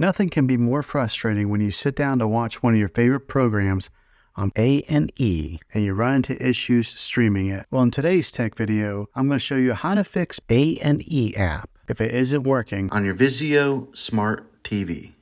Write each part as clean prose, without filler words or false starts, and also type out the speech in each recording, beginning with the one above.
Nothing can be more frustrating when you sit down to watch one of your favorite programs on A&E and you run into issues streaming it. Well, in today's tech video, I'm going to show you how to fix A&E app if it isn't working on your Vizio smart TV.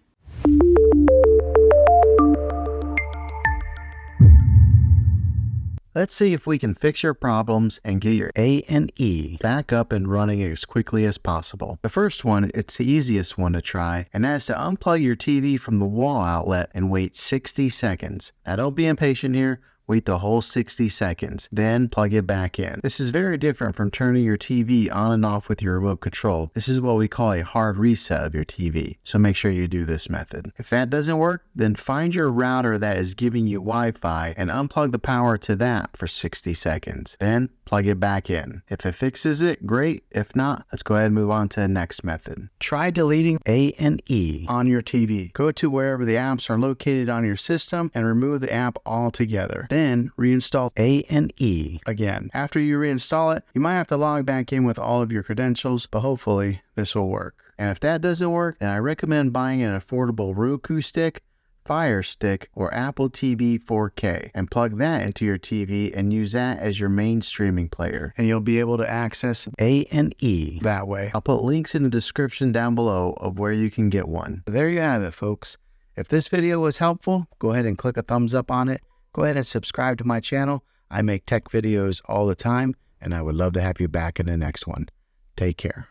Let's see if we can fix your problems and get your A&E back up and running as quickly as possible. The first one, it's the easiest one to try, and that's to unplug your TV from the wall outlet and wait 60 seconds. Now don't be impatient here. Wait the whole 60 seconds, then plug it back in. This is very different from turning your TV on and off with your remote control. This is what we call a hard reset of your TV, so make sure you do this method. If that doesn't work, then find your router that is giving you Wi-Fi and unplug the power to that for 60 seconds. Then plug it back in. If it fixes it, great. If not, let's go ahead and move on to the next method. Try deleting A&E on your TV. Go to wherever the apps are located on your system and remove the app altogether. Then reinstall A&E again. After you reinstall it, you might have to log back in with all of your credentials, but hopefully this will work. And if that doesn't work, then I recommend buying an affordable Roku stick, Fire Stick, or Apple TV 4K and plug that into your TV and use that as your main streaming player, and you'll be able to access A&E that way. I'll put links in the description down below of where you can get one. There you have it, folks. If this video was helpful, go ahead and click a thumbs up on it. Go ahead and subscribe to my channel. I make tech videos all the time, and I would love to have you back in the next one. Take care.